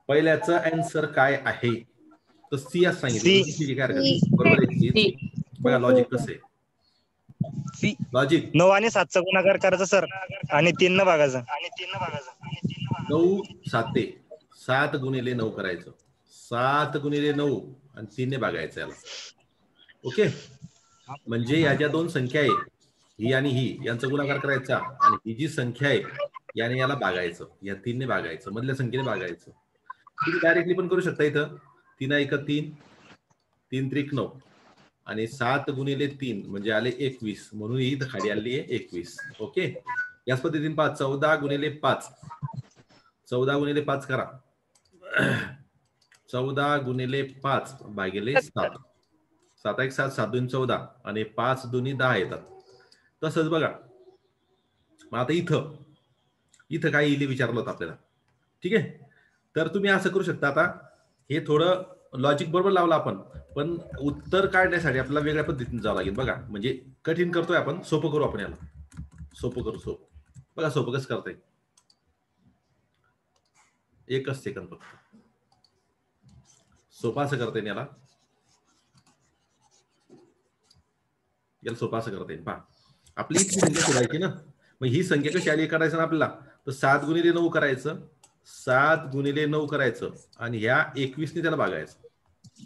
पहिल्याचं आन्सर काय आहे? तर सी असं सांगितलं. काय बरोबर आहे. बघा लॉजिक कसं आहे. सी लॉजिक 9 आणि 7चा गुणाकार करायचा सर आणि 3 न भागायचा. 9 7 7 गुणिले 9 करायचं. 7 गुणिले 9 आणि 3 ने भागायचं याला. ओके. म्हणजे या ज्या दोन संख्या आहे ही आणि ही यांचा गुणाकार करायचा आणि ही जी संख्या आहे याने याला भागायचं. या 3 ने भागायचं. मधल्या संख्येने भागायचं. तुम्ही डायरेक्टली पण करू शकता. इथं 3 एक 3 3 त्रिक 9 आणि 7 गुणिले 3 म्हणजे आले 21 म्हणून ही इथं खाली आली आहे 21. ओके. याच पद्धतीने 14 गुणिले 5 14 गुणिले 5 करा. 14 गुणिले 5 भागिले 7 7 1 7 7 2 14 आणि 5 दुनी 10 येतात. तसंच बघा मग आता इथं काय येईल विचारलं होतं आपल्याला. ठीक आहे. तर तुम्ही असं करू शकता. आता हे थोडं लॉजिक बरोबर लावलं आपण पण उत्तर काढण्यासाठी आपल्याला वेगळ्या पद्धतीने जावं लागेल. बघा म्हणजे कठीण करतोय आपण सोपं करू आपण याला. सोपं करू. सोपं बघा सोपं कसं करताय. एकच सेकंद फक्त. सोपा असं करता येईल याला सोपा असं करता येईल. पहा आपली इतकी संख्या शोधायची ना. मग ही संख्या कशी आली करायचं ना आपल्याला. तर 7 गुणिले 9 करायचं. 7 गुणिले 9 करायचं आणि ह्या 21 ने त्याला भागायचं.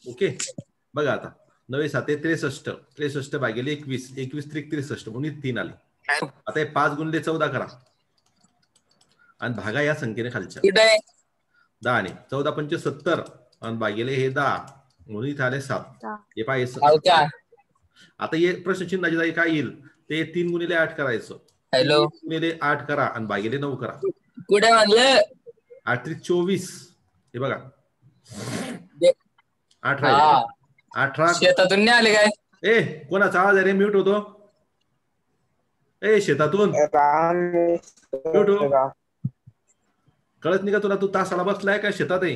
ओके. बघा आता 9 7 63 63 भागिले 21 21 त्रिक 63 म्हणून 3 आले. आता हे 5 गुणिले 14 करा आणि भागा या संख्येने खालच्या 10 ने. 14 पंच 70 आणि भागिले हे 10 म्हणून इथे आले 7. हे पाहिजे. आता हे प्रश्नचिन्हाची जागी काय येईल ते 3 गुणिले 8 करायचं. 3 गुणिले 8 करा आणि भागिले 9 करा. कुठे म्हणलं 8 त्रिक 24. हे बघा 8 राहिले. 18 शेतातून नाही आले काय. ए कोणाचा आवाज आहे रे. म्यूट होतो. ए शेतातून म्यूट हो. कळत नाही का तुला. तू तासाला बसलाय का शेतात आहे.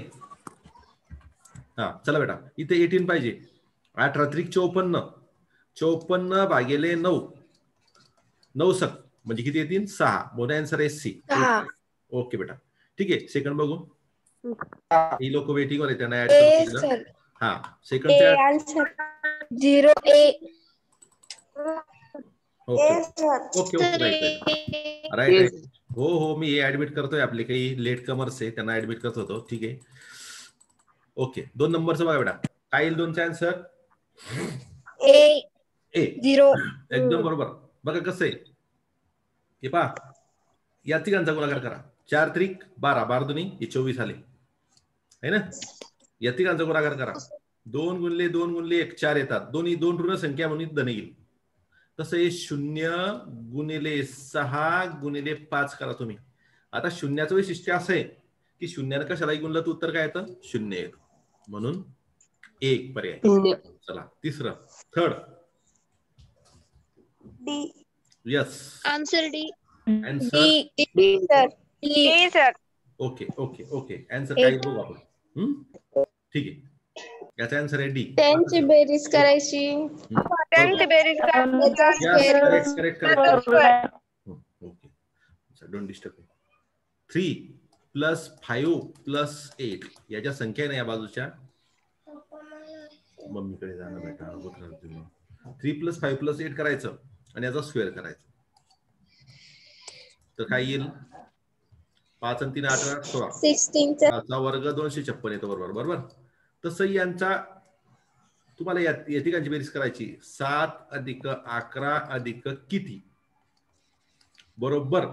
हा चला बेटा इथे 18 पाहिजे. 18 त्रिक 54 54 भागिले 9 9 सक म्हणजे किती येतील 6. मोठा आन्सर आहे सी. ओके बेटा ठीक आहे. सेकंड बघू. ही लोक वेटिंग वर आहे त्यांना ऍड करू. हा second 0 A. Okay okay okay right. हो मी हे ऍडमिट करतोय. आपले काही लेट कमर्स आहे त्यांना ऍडमिट करत होतो. ठीक आहे. ओके 2 नंबरचं बघा बेटा काय येईल. 2चा आन्सर ए 0 एकदम बरोबर. बघा कसं आहे हे पहा या तिघांचा गुणाकार करा. 4 त्रिक 12 12 दुनी हे 24 आले है ना. या तिघांचा गुणाकार करा. 2 गुणिले 2 गुणिले 1 4 येतात. दोन्ही 2 ऋण संख्या म्हणून धन येईल. तसं हे 0 गुणिले 6 गुणिले 5 करा तुम्ही. आता शून्याचं वैशिष्ट्य असं आहे की शून्यानं कशालाही गुणलं तर उत्तर काय येतं 0 येतं. म्हणून एक पर्याय. चला तिसरं third D. Yes answer D. Answer D sir. Okay okay okay answer काय बघू आपण. ठीक आहे. याचा आन्सर आहे डी. त्यांची बेरीज करायची. त्यांची बेरीज ओके डोंट डिस्टर्ब. 3 + 5 + 8 याच्या संख्या आहे ना या बाजूच्या मम्मीकडे जाणं बेटा. 3 + 5 + 8 करायचं आणि याचा स्क्वेअर करायचं. तर काय येईल 5 आणि 3 18 16 16 चा वर्ग 256 येतो. बरोबर बरोबर. तसं यांचा तुम्हाला या ठिकाणची बेरीज करायची. 7 + 11 + किती बरोबर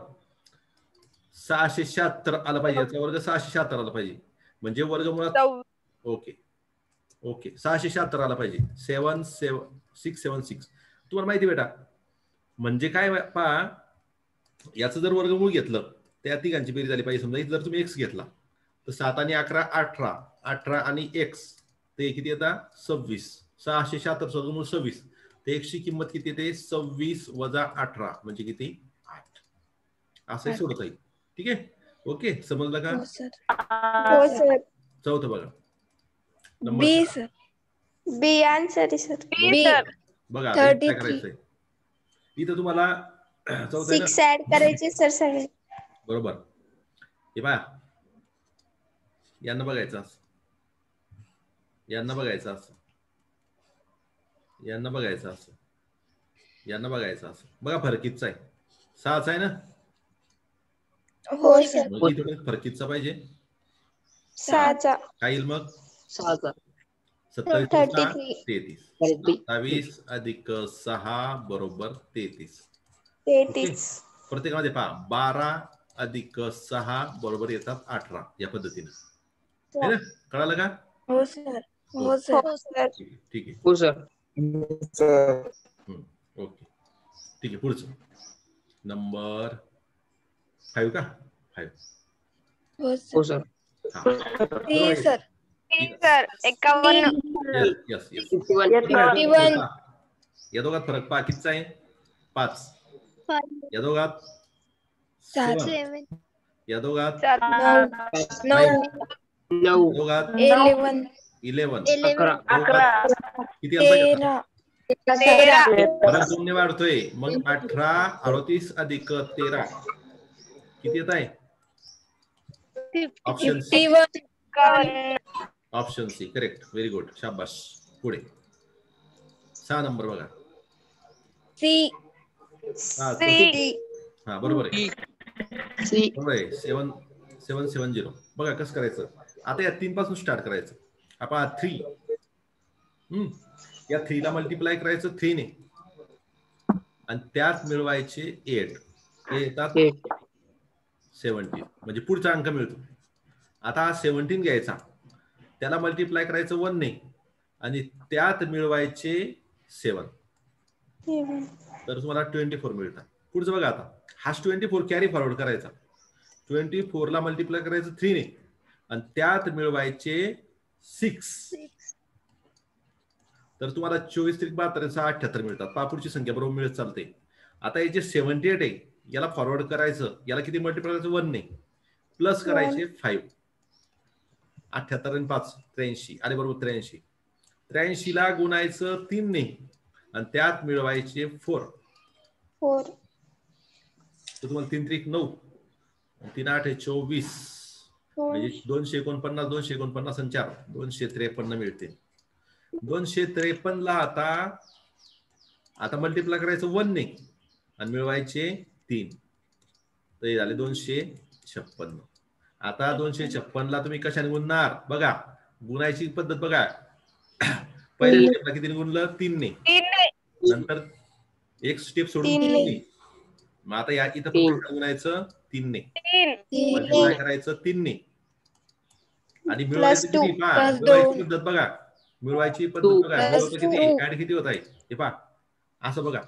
676 आला पाहिजे. याचा वर्ग 676 आला पाहिजे. म्हणजे वर्गमुळात ओके ओके 676 आला पाहिजे. 676 तुम्हाला माहिती बेटा म्हणजे काय पहा याचं जर वर्गमूळ घेतलं त्या तिघांची बेरीज झाली पाहिजे. समजा जर तुम्ही x घेतला तर 7 आणि 11 18 18 आणि x ते किती येतात 26. 676 वर्गमूळ 26 ते x ची किंमत किती येते 26 - 18 म्हणजे किती 8. असं सोडत आहे. ठीक आहे. ओके समजलं का. हो सर. चौथं बघा बी सर. बी आन्सर सर. बी बघा काय करायचंय इथं तुम्हाला 6 ऍड करायचे सर सगळे. बरोबर. हे पहा यांना बघायचं असं, यांना बघायचं असं, यांना बघायचं असं, यांना बघायचं असं. बघा फरक कितीचा आहे? 6चा आहे ना? हो सर. मग इथे फरक कितीचा पाहिजे? 6चा. काय येईल मग? 6चा 27 33. 33. 27 अधिक 6 बरोबर 33. 33. प्रत्येकामध्ये पहा 12 अधिक 6 बरोबर येतात 18 या पद्धतीने. है ना? कळालं का? हो सर. हो सर. ठीक आहे. हो सर. ओके ठीक आहे. पुढचं नंबर 5 का? 5. हो सर. हा सर. सर 51. Yes yes. 51. या दोघात फरक पहा कितीचा आहे? 5. या दोघात 7. या दोघात 9. 9 दोघात 11. 11 11 किती अंतर? 13. फरक 2 ने वाढतोय. मग 18 38 अधिक 13 किती येत आहे? Option C. 51. Option C correct. Very good. शाबास. पुढे 6 नंबर बघा. सी. हा बरोबर आहे. सी बरोबर आहे. 770. बघा कसं करायचं. आता या 3 पासून स्टार्ट करायचं. आपण 3 या 3 ला मल्टिप्लाय करायचं 3 ने आणि त्यात मिळवायचे 8. हे येतात 17 म्हणजे पुढचा अंक मिळतो. आता हा 17 घ्यायचा, त्याला मल्टिप्लाय करायचं 1 ने आणि त्यात मिळवायचे 7 तर तुम्हाला 24 मिळतात. पुढचं बघा. आता हा 24 कॅरी फॉरवर्ड करायचा. 24 ला मल्टिप्लाय करायचं 3 ने आणि त्यात मिळवायचे 6 तर तुम्हाला 24 त्रिक 72 78 मिळतात. पापुडची संख्या बरोबर मिळत चालते. आता हे जे 78 आहे याला फॉरवर्ड करायचं, याला किती मल्टिप्लाय करायचं 1 ने प्लस करायचे 5. 78 आणि 5 83 आणि बरोबर 83. 83 ला गुणायचं 3 ने आणि त्यात मिळवायचे 4 तर तुम्हाला 3 त्रिक 9 3 8 24 म्हणजे 249 249 आणि 4 253 मिळते. 253 ला आता मल्टिप्लाय करायचं 1 ने आणि मिळवायचे 3 तर हे झाले 256. आता 256 ला तुम्ही कशाने गुणणार? बघा गुणायची पद्धत बघा. पहिल्या स्टेपला किती गुणलं? 3 ने. नंतर एक स्टेप सोडून 3 ने. मग आता या इथं फक्त गुणायचं 3 ने. मल्टिप्लाय करायचं 3 ने आणि मिळवायचं किती? पहा मिळवायची पद्धत बघा. मिळवायची पद्धत बघा. मिळवतं किती? ऍड किती होत आहे हे पहा. असं बघा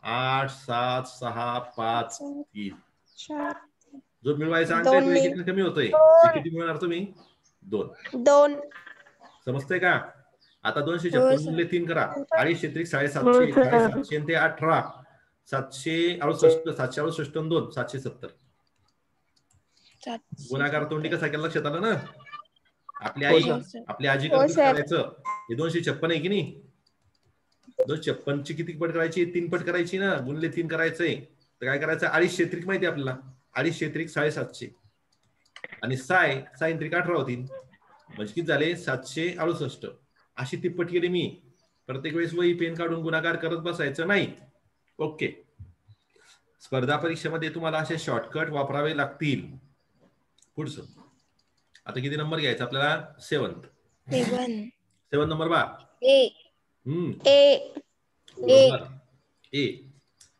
8 7 6 5 3 जो मिळवायचा अंक आहे तो किती कमी होतोय. किती मिळणार तुम्ही? 2. समजतंय का? आता 256 गुणिले 3 करा. 250 त्रिक 750 750 ते 18 768 768 आणि 2 770. गुणाकार तोंडी कसा केला लक्षात आलं ना? आपली आजी कसं करायचं. हे 256 आहे की नाही? 256 ची किती पट करायची? 3 पट करायची ना. गुणले 3 करायचंय तर काय करायचं? 250 त्रिक माहिती आपल्याला. 250 त्रिक 750 आणि साइन त्रिक 18 होती म्हणजे किती झाले? 768. अशी तिप्पट केली मी. प्रत्येक वेळेस वही पेन काढून गुणाकार करत बसायचं नाही. ओके. स्पर्धा परीक्षेमध्ये तुम्हाला असे शॉर्टकट वापरावे लागतील. पुढचं आता किती नंबर घ्यायचा आपल्याला? 7 नंबर बा. बरोबर. ए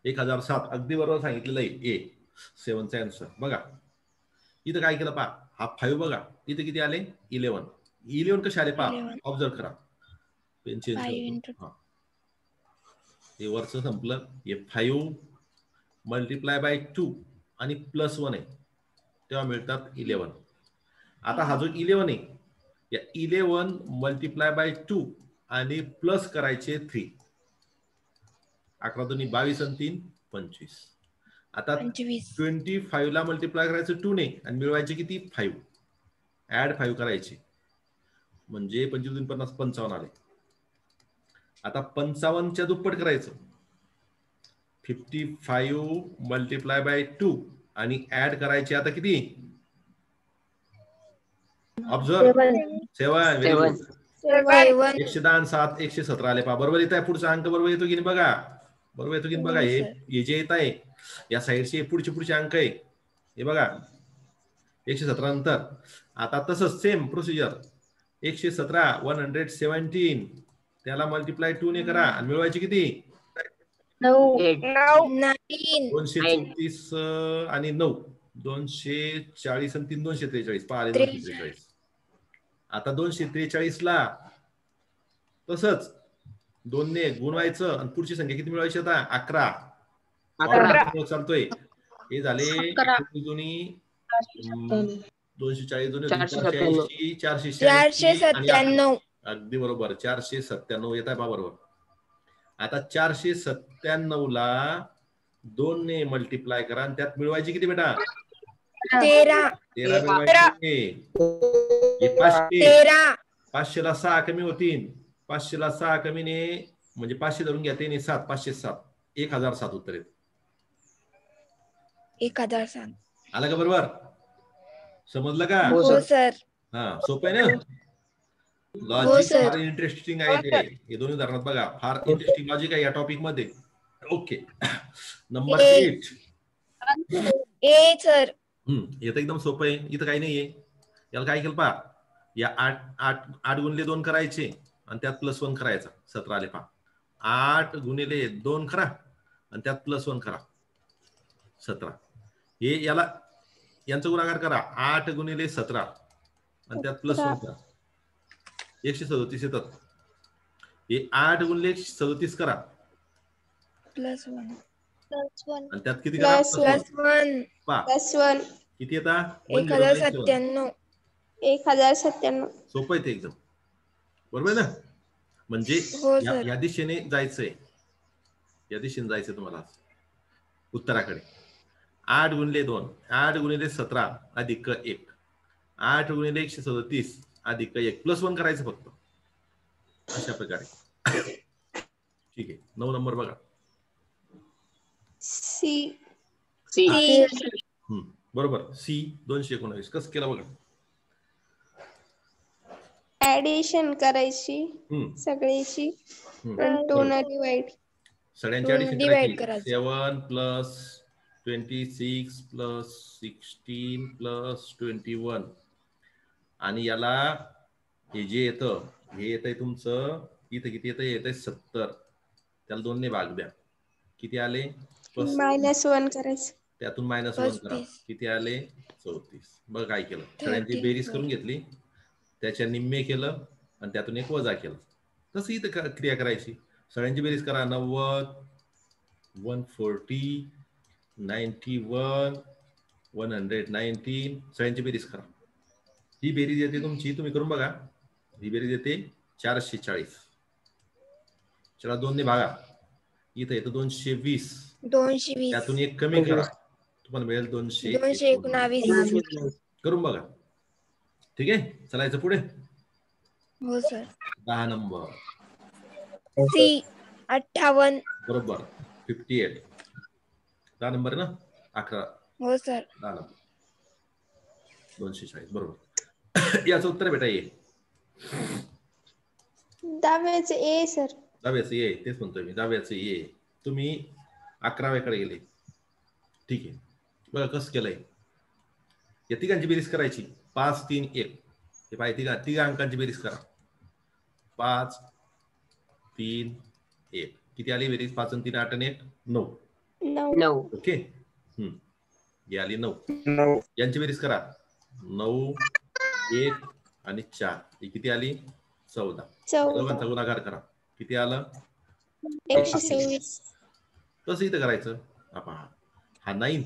1007 अगदी बरोबर सांगितलेलं आहे. ए 7चा आन्सर बघा. इथं काय केलं पहा. हा 5 बघा. इथे किती आले? 11 कसे आले पहा. ऑब्झर्व करा. पेन चेंज करतो. हा हे वरचं संपलं. हे 5 मल्टिप्लाय बाय 2 आणि प्लस 1 आहे तेव्हा मिळतात 11. आता हा जो 11 आहे या 11 मल्टिप्लाय बाय 2 आणि प्लस करायचे 3. 11 दूनी 22 आणि 3 25. आता 25 ला मल्टिप्लाय करायचं 2 ने आणि मिळवायचे किती? 5. ऍड 5 करायचे म्हणजे 25 50 55 आले. आता 55 च्या दुप्पट करायचं. 55 मल्टिप्लाय बाय 2 आणि ऍड करायचे आता किती? Observe 7 very Seven. गुड. 7 110 आणि 7 117 आले पहा. बरोबर येत आहे. पुढचा अंक बरोबर येतो की नाही बघा. बरोबर येतो की नाही बघा. हे जे येत आहे या साईडचे पुढचे अंक आहे हे बघा 117 नंतर. आता तसंच सेम प्रोसिजर 117 117 त्याला मल्टिप्लाय 2 ने करा आणि मिळवायचे किती 8. 9 234 आणि 9 240 आणि 3 243 पहा आले 243. आता 243 ला तसंच 2 ने गुणवायचं आणि पुढची संख्या किती मिळवायची आता 11. 11. चालतोय. हे झाले 11. दोन्ही 240 497. 497 अगदी बरोबर 497 येत आहे पहा बरोबर. आता 497 ला 2 ने मल्टिप्लाय करा आणि त्यात मिळवायची किती बेटा 13 मिळवायचे. हे 500 ला 6 कमी होतील. 500 ला 6 कमीने म्हणजे 500 धरून घ्या ते 7 507 1007 उत्तर येत. 1007 आलं का बरोबर समजलं का हो हो सर. सर हा सोपं आहे ना. हो लॉजिक सर. फार इंटरेस्टिंग आहे ते. हे दोन्ही उदाहरणात बघा फार इंटरेस्टिंग लॉजिक आहे या टॉपिक मध्ये. ओके नंबर 8 सर हे तर एकदम सोपं आहे. इथं काही नाहीये. याला काय केलं पहा या 8 गुणिले 2 करायचे आणि त्यात +1 करायचा 17 आले पहा. 8 गुणिले 2 करा आणि त्यात +1 करा 17. हे याला यांचा गुणाकार करा 8 गुणिले 17 आणि त्यात +1 करा 137 येतात. हे 8 गुणिले 37 करा +1 आणि त्यात किती करा +1 पहा किती येतात 1097 1097. सोपं आहे ते एकदम बरोबर आहे ना. म्हणजे हो सर. या दिशेने जायचंय तुम्हाला उत्तराकडे. 8 गुणिले 2 8 गुणिले 17 अधिक 1 8 गुणिले 137 अधिक 1 +1 करायचं फक्त अशा प्रकारे. ठीक आहे 9 नंबर बघा. C. बरोबर C 219 कसं केलं बघा. ऍडिशन करायची सगळ्याची आणि 2 ने डिवाइड. सगळ्यांची ऍडिशन divide करायची. करायचं. 7 + 26 + 16 + 21 आणि याला हे जे येतं हे येतंय तुमचं इथं किती येतंय 70. त्याला 2 ने भाग द्या किती आले -1 करायचं. त्यातून -1 करा किती आले 34. बघ काय केलं सगळ्यांची बेरीज करून घेतली त्याच्या निम्मे केलं आणि त्यातून एक वजा केलं. तसं इथं क्रिया करायची. सगळ्यांची बेरीज करा 90 140 91 119 सगळ्यांची बेरीज करा. ही बेरीज येते तुमची तुम्ही करून बघा. ही बेरीज येते 440. चला 2 ने भागा इथं येतं 220 त्यातून एक कमी करा तुम्हाला मिळेल 219 करून बघा. ठीक आहे चलायचं पुढे. हो सर. 10 नंबर C 58 बरोबर 58. 10 नंबर आहे ना 11 हो सर. 10 नंबर 240 बरोबर. याचं उत्तर बेटा ये डाव्याचे A सर. डाव्याचं ये तेच म्हणतोय मी डाव्याचं ये. तुम्ही 11व्याकडे गेले. ठीक आहे बघा कसं केलंय. या तिघांची बेरीज करायची 5 3 1 हे पाहिजे तिघा अंकांची बेरीज करा 5 3 1 किती आली बेरीज 5 आणि 3 8 आणि 1 9 9. ओके ही आली 9. यांची बेरीज करा 9 1 आणि 4 ही किती आली 14. दोघांचा गुणाकार करा किती आलं 126. कसं इथं करायचं आपण हा 9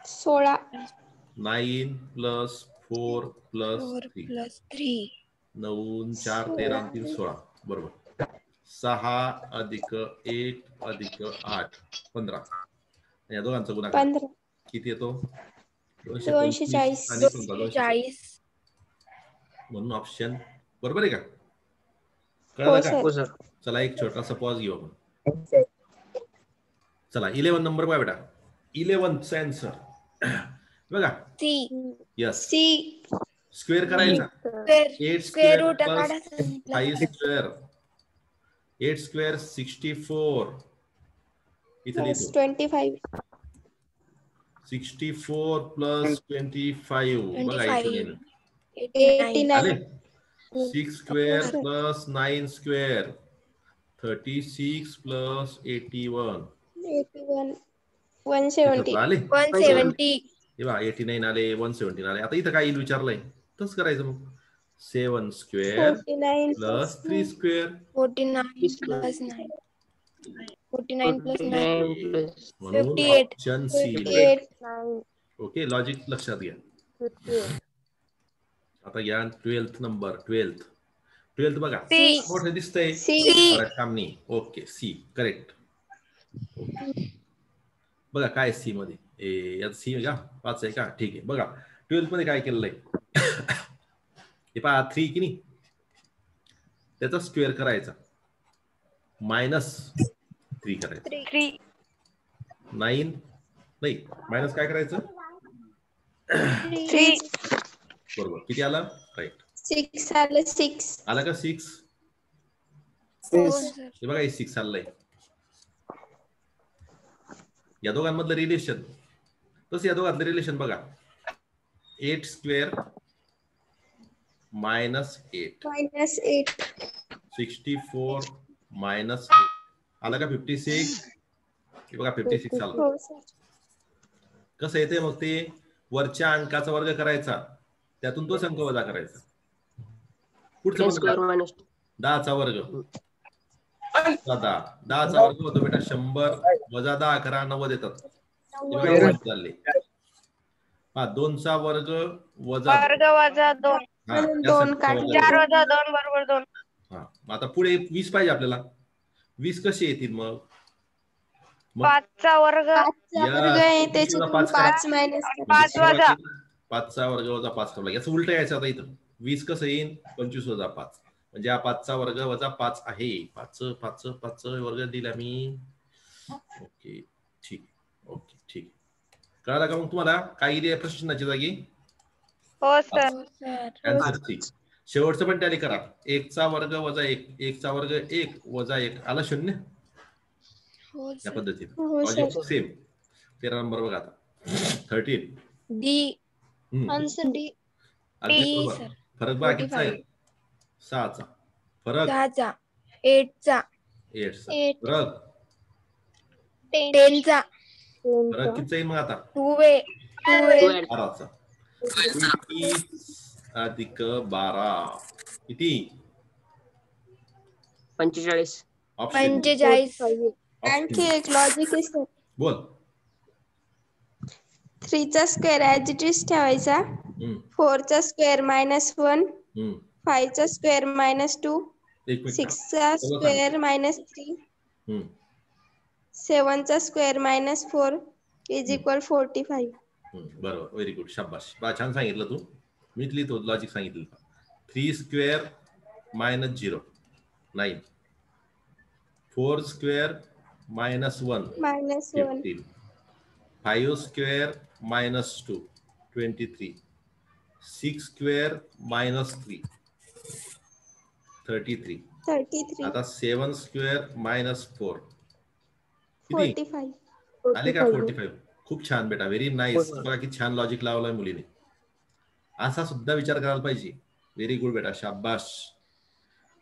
16. 9 + 4 + 3 9 4 13 आणि 3 16 बरोबर. 6 अधिक 1 अधिक 8 15 या दोघांचा गुणाकार 15. किती येतो 240 आणि 240 म्हणून ऑप्शन बरोबर आहे का कळलं का. हो सर. चला एक छोटासा पॉज घेऊ आपण. चला 11 नंबर बघा बेटा 11 चा आन्सर बघा C यस C. स्क्वेअर करायचा. Square 8 square square root plus काढायचं 5 स्क्वेअर. 8 स्क्वेअर 64. इथे प्लस लिहितो 25. 64 प्लस 25. बघा इथे 25 लिहिलं. 89 आले. 89. 6 स्क्वेअर प्लस 9 स्क्वेअर 36 प्लस 81. 81. 170. आले. 170 हे बघा 89 आले, 117 आले. आता इथं काय येईल विचारलंय, तसं करायचं मग. 7 square 49 plus 3 square 49 plus 9 49 plus 9 49 plus म्हणून 58 ऑप्शन सी. 58. ओके, लॉजिक लक्षात घ्या. आता घ्या 12th नंबर. 12th बघा सी मोठं दिसतंय. सी. सामने. Okay, C correct. बघा काय सी मध्ये यात सी का 5 आहे का? ठीक आहे. बघा 12th मध्ये काय केलेलं आहे. हे पहा 3 की नाही, त्याचा स्क्वेअर करायचा, -3 करायचं. 3 9 नाही, मायनस काय करायचं? 3. बरोबर. किती आला? राईट. 6 आलं. 6. आला का 6? हो सर हे बघा 6 आलंय. या दोघांमधलं रिलेशन तसं या दोघांतलं रिलेशन बघा. 8 स्क्वेअर -8 -8. 64 -8 आला का 56? हे बघा 56 आला. हो सर. कसं येते मग ते वरच्या अंकाचा वर्ग करायचा, त्यातून तोच अंक वजा करायचा. पुढचं स्क्वेअर मायनस 10 चा वर्ग 10 चा वर्ग होतो बेटा 100 वजा 10 करा 90 येतात. चालले 2 चा वर्ग वजा वजा 2 2 काढले. 4 वजा 2 बरोबर 2 हा. आता पुढे 20 पाहिजे आपल्याला. 20 कसे येतील मग? 5 चा वर्ग 5 वर्ग आहे, त्याच्यातून 5 मायनस 5 वजा 5 चा वर्ग वजा 5 करा. याचं उलट यायचं आता इथं. 20 कसं येईल? 25 वजा 5 म्हणजे हा 5 चा वर्ग वजा 5 आहे. 5 वर्ग दिला मी. ओके ठीक. ओके ठीक. कळाला का मग तुम्हाला काय येईल या प्रश्नाच्या जागी? हो सर आन्सर सी. शेवटचं पण टॅली करा. 1 चा वर्ग वजा 1, 1 चा वर्ग 1 वजा 1 आला 0. हो या पद्धतीने हो लॉजिक सर. सेम. 13 नंबर बघा आता. 13. D answer D. अगदी डी बरोबर. सर फरक बघा कितीचा आहे? 6 चा फरक. 10 चा 8 चा 8 चा 8. फरक. 10 चा फरक कितीचा येईल मग आता? 12 12 चा. 21 अधिक 12 किती? 45 ऑप्शन 45 आणखी एक लॉजिक आहे सर. बोल. 3 चा स्क्वेअर ऍज इट इज ठेवायचा. 4 चा स्क्वेअर -1. 5 चा स्क्वेअर -2. एक मिनिट 6 चा स्क्वेअर -3. 7 चा स्क्वेअर -4 इज इक्वल 45. बरोबर. Very good. शाबाश. छान सांगितलं तू. मीच लिहितो लॉजिक सांगितलं. 3 स्क्वेअर -0 9. 4 स्क्वेअर -1 15. 5 स्क्वेअर -2 23. 6 स्क्वेअर -3 33. 33. आता 7 स्क्वेअर -4 किती 45. आले का? 45. खूप छान बेटा. Very nice. बघा किती छान लॉजिक लावलाय मुलीने. असा सुद्धा विचार करायला पाहिजे. व्हेरी गुड बेटा. शाबाश.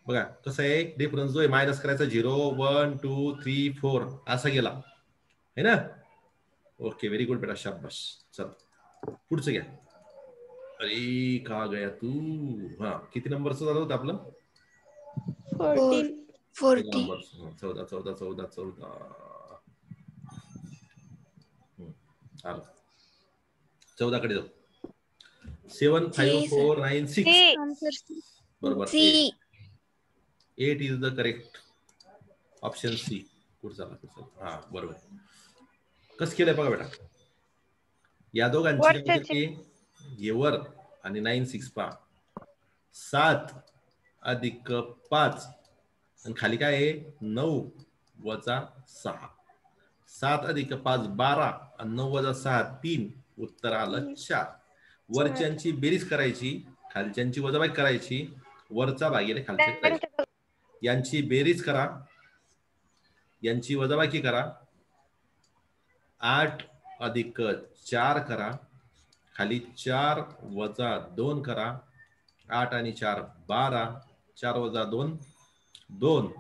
बघा कसं आहे डिफरन्स जो आहे मायनस करायचा 0 1 2 3 4 असा गेला है ना. ओके व्हेरी गुड बेटा. शाबाश. चल पुढचं घ्या. अरे का गया तू. हा किती नंबरचं झालं होतं आपलं? 14. 40 14 आलं. 14 कडे जाऊ. 7 5 4 9 6 आन्सर बरोबर. C 8 is the correct option C. पुढचा हा बरोबर. कसं केलंय बघा बेटा. या दोघांची हे वर आणि 9 6 पा 7 अधिक 5 आणि खाली काय आहे 9 वजा 6. 7 अधिक 5 12 आणि 9 वजा 6 3. उत्तर आलं 4. वरच्यांची बेरीज करायची, खालच्यांची वजाबाकी करायची, वरचा भागिले खालचे करायचे. यांची बेरीज करा, यांची वजाबाकी करा, 8 अधिक 4 करा, खाली 4 वजा 2 करा, 8 आणि 4 12, 4 वजा 2 2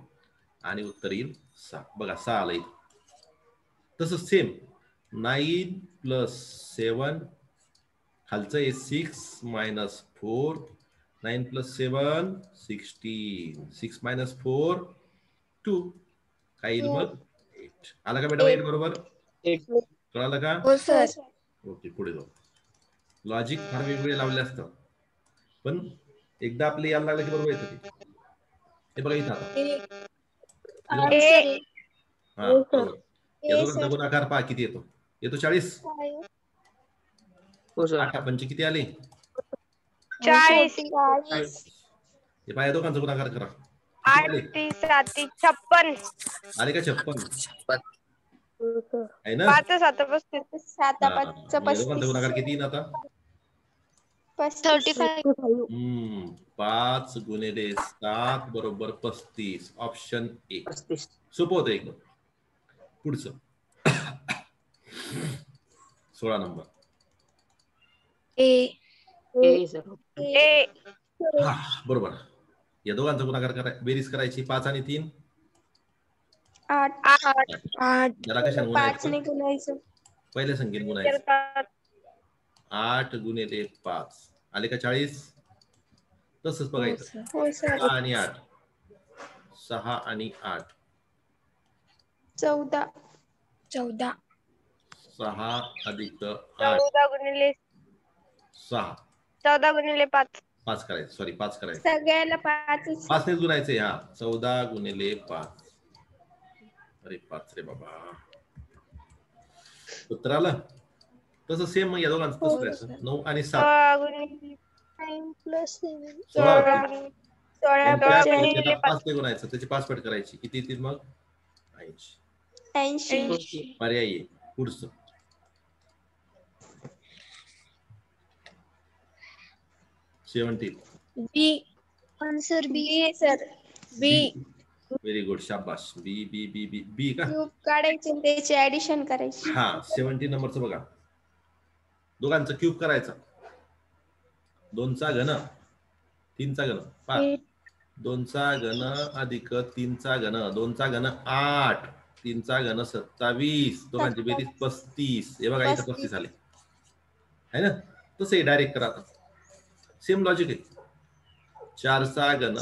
आणि उत्तर येईल 6. बघा 6 आलं. तसंच सेम 9 प्लस 7 खालचं आहे 6 मायनस 4, 9 प्लस 7 16, 6 मायनस 4 2, काय येईल मग 8. आला का बेटा 8 बरोबर? 8. कळालं का? हो सर. ओके, पुढे जाऊ. लॉजिक फार वेगवेगळे लावले असतात, पण एकदा आपले यायला लागलं की बरोबर येतं ते. हे बघा इथं आता हा बरोबर. या दोघांचा गुणाकार पहा किती येतो. येतो 40. हो सर. 8 पंचे किती आले? 40. हे पहा, या दोघांचा गुणाकार करा. 8 3 7 56. आले का 56? आहे ना? 5 7 35. 7 या 5 दोघांचा गुणाकार किती येईल आता? 35. 5 गुणिले 7 बरोबर 35. Option A. 35. सोपं होतं एकदम. पुढचं 16 नंबर. ए सर. बरोबर. या दोघांचा गुणाकार बेरीज करायची. 5 आणि 3 8. 8 त्याला कशाने 5 ने गुणायचं? गुणायचं. पहिल्या संख्येने गुणायचं. 8 गुणिले 5 आले का 40? तसंच बघायचं. हो सर. 6 आणि 8 6 आणि 8 14. 14 6 अधिक 8 14 गुणिले 6 14 गुणिले 5. 5 करायचं. सॉरी 5 करायचं. सगळ्याला 5. 5 नेच गुणायचे. हा 14 गुणिले 5. अरे 5 रे बाबा. उत्तर आलं. तसं सेम मग या दोघांचं तसं करायचं. 9 आणि 7 5 ने गुणायचं. त्याची 5 पट करायची. किती येतील मग? 80. पर्याय आहे. पुढचं B. Answer B sir. B. Very good. शाबाश. बी बी बी बी बी का? क्यूब काढायचे आणि त्याची ऍडिशन करायची. हा 17 नंबरचं बघा. दोघांचं क्यूब करायचा. 2चा घन 3चा घन 5. 2चा घन अधिक 3चा घन 2चा घन 8 3चा घन 27 दोघांची बेरीज 35. हे बघा इथं 35 आले है ना. तसं डायरेक्ट करा. आता सेम लॉजिक आहे. 4चा घन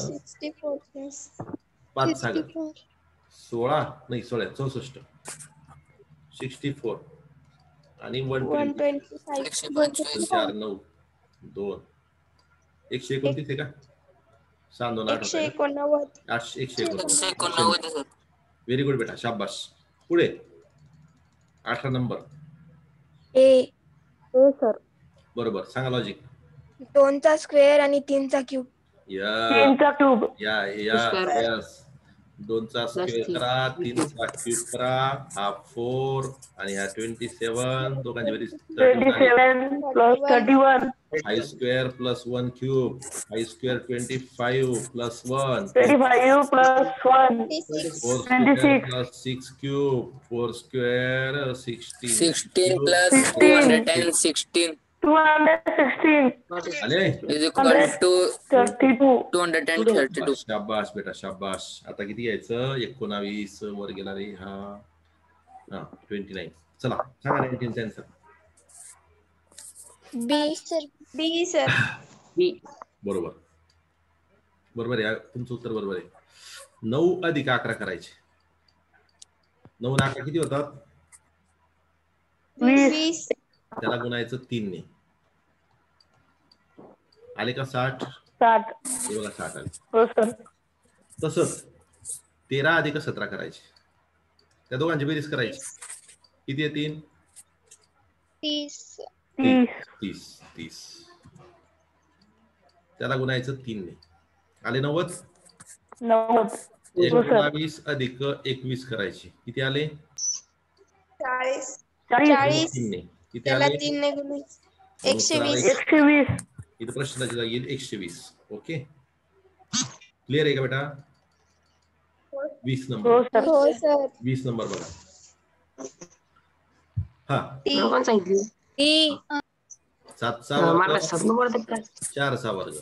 5चा घन 16 नाही 64 64 आणि 125 4 9 2 129 आहे का? 6 2 8 189. व्हेरी गुड बेटा. शाबाश. पुढे 18 नंबर. ए सर. बरोबर. सांगा लॉजिक. 2चा स्क्वेअर आणि 3चा क्यूब. यस 2चा स्क्वेअर करा 3चा क्यूब करा. हा 4 आणि हा 27 दोघांची बेरीज 27 plus 31. 5 square plus 1 cube 5 square 25 plus 1 25 plus 1 4 square plus 6 cube 4 square 16 plus 216 216 आले. is equal to 232. शाबाश बेटा शाबाश. आता किती यायचं? 19 वर गेला रे हा. 29. चला सांगा 19 आन्सर. B sir. बी सर. बरोबर. बरोबर आहे. तुमचं उत्तर बरोबर आहे. 9 अधिक 11 करायचे. 9 आणि 11 किती होतात? 20. त्याला गुणायचं 3 ने. आले का 60? हे बघा 60 आले. तसंच 13 अधिक 17 करायचे. त्या दोघांची बेरीज करायची. किती येतील? 30. त्याला गुणायचं 3 ने. आले 90. 19 अधिक 21 करायचे. किती आले? 40. 3 ने. किती त्याला आले? 3 ने गुणायचं. 120. इथे प्रश्नाची जागा येईल 120. ओके, क्लिअर आहे का बेटा? 20 नंबर. हो सर. 20 नंबर बघा. हा, कोण सांगितलं? 7चा वर्ग मला 7 नंबर देत का? 4चा वर्ग,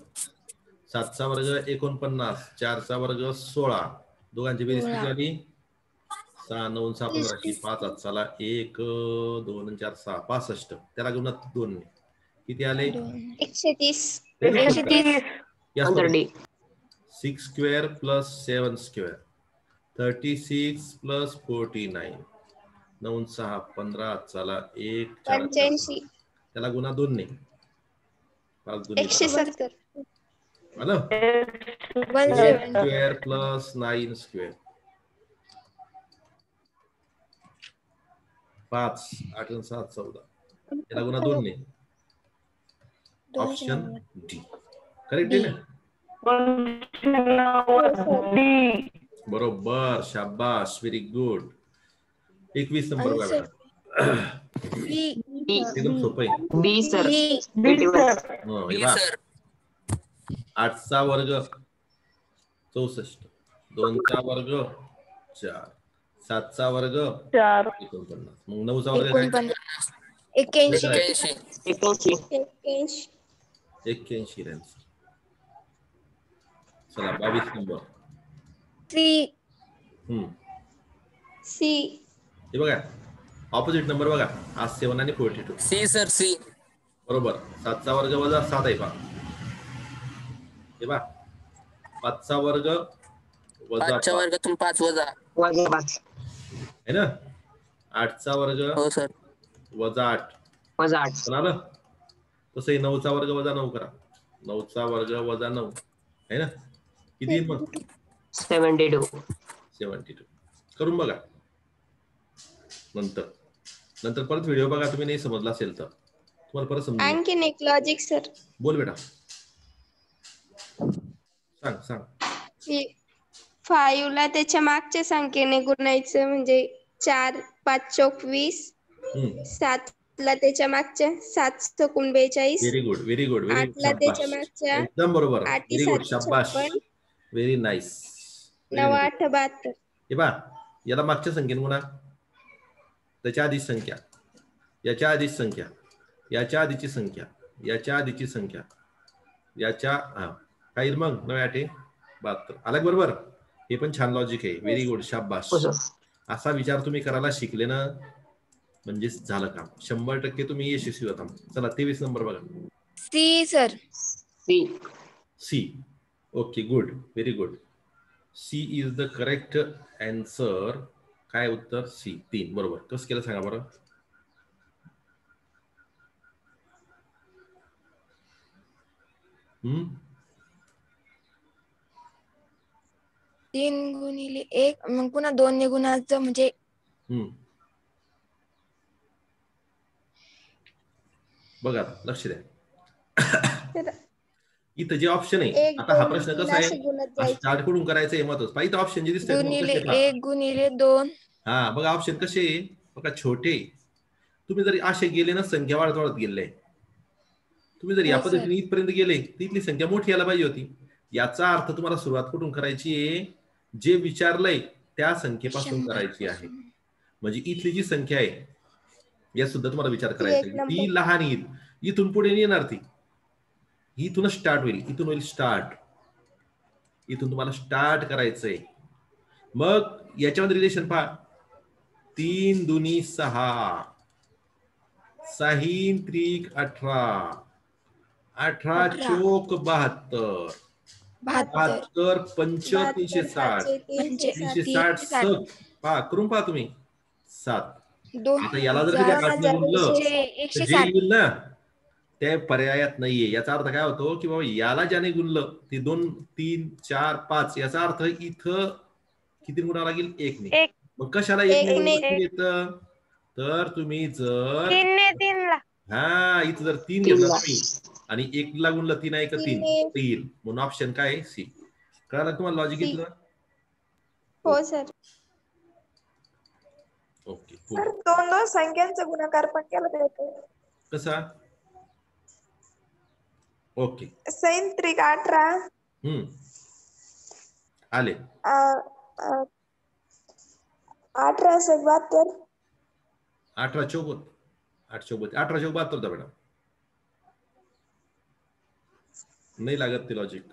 7चा वर्ग 49, 4चा वर्ग 16, दोघांची बेरीज किती आली? 6 9 6 15, 5 हातचाला 1 2 आणि 4 6 65, त्याला घेऊन 2 किती आले? 130. 6 स्क्वेअर प्लस 7 स्क्वेअर 36 प्लस 49, 9 6 15 हातचाला 1 4 85. त्याला गुणा 2 ने 5 2 170. आलं? 8 स्क्वेअर प्लस 9 स्क्वेअर 5 8 आणि 7 14, त्याला गुणा 2 ने. ऑप्शन डी करेक्ट आहे ना? बरोबर, शाबाश, व्हेरी गुड. 21 नंबर बघा. एकदम सोपं आहे. बी सर. 8चा वर्ग 64, 2चा वर्ग 4, 7चा वर्ग 49, मग 9चा वर्ग काय? 81. 81 रॅन्स. चला 22 नंबर. सी. हे बघा ऑपोजिट नंबर बघा, आज 7 आणि 42. C sir, C. बरोबर. 7चा वर्ग वजा 7 आहे पहा. हे पहा 5चा वर्ग वजा 5च्या वर्गातून 5 वजा है ना. 8चा वर्ग हो सर वजा 8 आलं. तसंही 9चा वर्ग वजा 9 करा. 9चा वर्ग वजा 9 है ना. किती येईल मग? 72 करून बघा. नंतर परत व्हिडिओ बघा, तुम्ही नाही समजला असेल तर तुम्हाला परत समजेल. आणखीन एक लॉजिक सर. बोल बेटा, सांग. 5 ला त्याच्या मागच्या संख्येने गुणायचं म्हणजे 4 5 चौक 20. 7 ला त्याच्या मागच्या 7 चौकून 42. व्हेरी गुड 8 ला त्याच्या मागच्या एकदम बरोबर. 8 व्हेरी गुड, शाबाश, व्हेरी नाईस. 9 8 72. हे बा याला मागच्या संख्येने गुणा, त्याच्या आधीची संख्या, याच्या आधीची संख्या, याच्या आधीची संख्या, याच्या आधीची संख्या, याच्या काय मग 9 8 72 आलं बरोबर. हे पण छान लॉजिक आहे. व्हेरी गुड, शाबाश. असा विचार तुम्ही करायला शिकले ना म्हणजे झालं काम. 100% तुम्ही यशस्वी होता. चला 23 नंबर बघा. C sir. C. Okay, good, very good. C is the correct answer. काय उत्तर? सी. 3 बरोबर. कसं केलं सांगा बरं. तीन गुणिले 1 मग पुन्हा 2 ने गुणाचं म्हणजे बघा लक्ष द्या. इथं जे ऑप्शन आहे, आता हा प्रश्न कसा आहे, स्टार्ट कडून करायचं आहे महत्वाचं. पाहिजे ऑप्शन जे दिसतात गुणिले 1 गुणिले 2. हा बघा ऑप्शन कसे बघा, छोटे. तुम्ही जरी असे गेले ना संख्या वाढत गेले. तुम्ही जर या पद्धतीने इथपर्यंत गेले तर इथली संख्या मोठी यायला पाहिजे होती. याचा अर्थ तुम्हाला सुरुवात कुठून करायची आहे, जे विचारलंय त्या संख्येपासून करायची आहे. म्हणजे इथली जी संख्या आहे या सुद्धा तुम्हाला विचार करायचा. ती लहान येईल, इथून पुढे येणार, ती इथूनच स्टार्ट होईल. इथून होईल स्टार्ट, इथून तुम्हाला स्टार्ट करायचंय. मग याच्यामध्ये रिलेशन पहा. 3 दुनी 6, 6 त्रिक 18, 18 चोक 72, 72 पंच 360, 360 पहा करून पहा तुम्ही 7. आता याला जर कधी 8 ने गुणलं तर जे येईल ना त्या पर्यायात नाहीये. याचा अर्थ काय होतो की बाबा याला ज्याने गुणलं ते 2 3 4 5, याचा अर्थ इथं किती गुणा लागेल? 1 ने. मग कशाला 1 ने येतं तर तुम्ही जर 3 ने 3 ला इथं जर 3 घेतला तुम्ही आणि 1 ला गुणलं 3 आहे का 3 येईल. म्हणून ऑप्शन काय आहे? सी. कळलं तुम्हाला लॉजिक इथलं? हो सर. ओके. सर 2 संख्यांचा गुणाकार पण केला जातो. कसा? ओके. सैन त्रिक 18. आले 18 सक 72. 18 चौक 8 चौक 18 चौक 72 होता मॅडम. नाही लागत ते लॉजिक.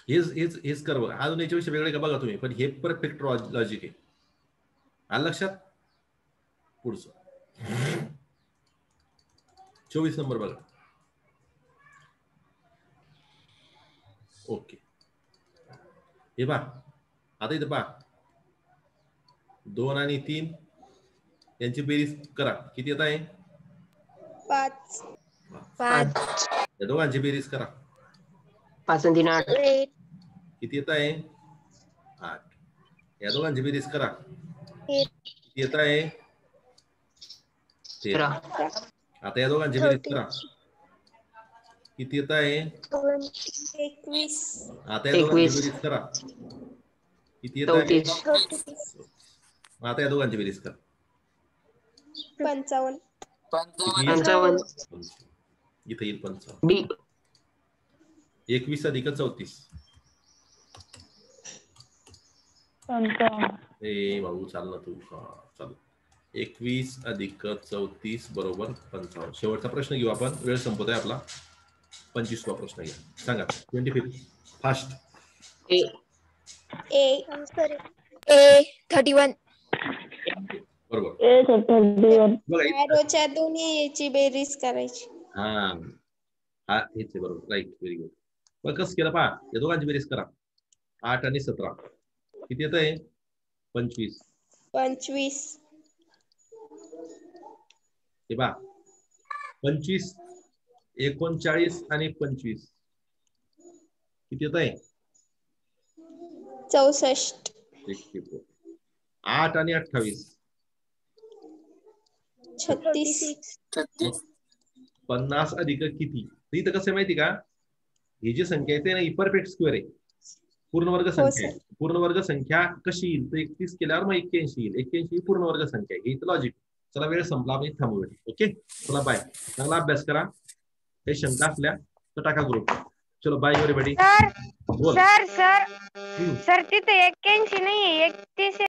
हेच कर बघा. अजून याच्याविषयी वेगळे का बघा तुम्ही, पण हे परफेक्ट लॉजिक आहे. आलं लक्षात? पुढचं 24 नंबर बघा. ओके. हे पहा आता इथं पहा 2 आणि 3 यांची बेरीज करा. किती येत आहे? 5. 5. या दोघांची बेरीज करा. 5 आणि 3 8. किती येत आहे? 8. या दोघांची बेरीज करा. किती येत आहे? 13. आता या दोघांची बेरीज करा. किती येत आहे? 21. आता या दोघांची बेरीज करा. किती येत आहे? 34. आता या दोघांची बेरीज करा. 55. 55. इथे येईल 55. बी 21 अधिक 34. ए भाऊ चाल ना तू. चालू 21 अधिक 34 बरोबर 55. शेवटचा प्रश्न घेऊ आपण. वेळ संपतोय आपला. 25वा प्रश्न घ्या. सांगा 25 फास्ट. ए 31. बरोबर. बघा ॲरोच्या दोन्ही याची बेरीज करायची. हा हेच आहे बरोबर. राईट. Very good. मग कसं केलं पहा. या दोघांची बेरीज करा. 8 आणि 17 किती येत आहे? 25. 25. हे पहा 25 39 आणि 25 किती येत आहे? 64. 8 आणि 28 36. 50 अधिक किती? इथं कसं आहे माहिती का? ही जी संख्या येते ना ही परफेक्ट स्क्वेअर आहे. पूर्णवर्ग संख्या आहे. पूर्णवर्ग संख्या कशी येईल? तर 31 केल्यावर मग 81 येईल. 81 ही पूर्णवर्ग संख्या आहे. हे लॉजिक. चला वेळ संपला. आपण थांबूया. ओके चला बाय. चांगला अभ्यास करा. काही शंका असल्या तर टाका ग्रुप. चलो बाय एव्हरीबॉडी. सर तिथे 81 नाही 31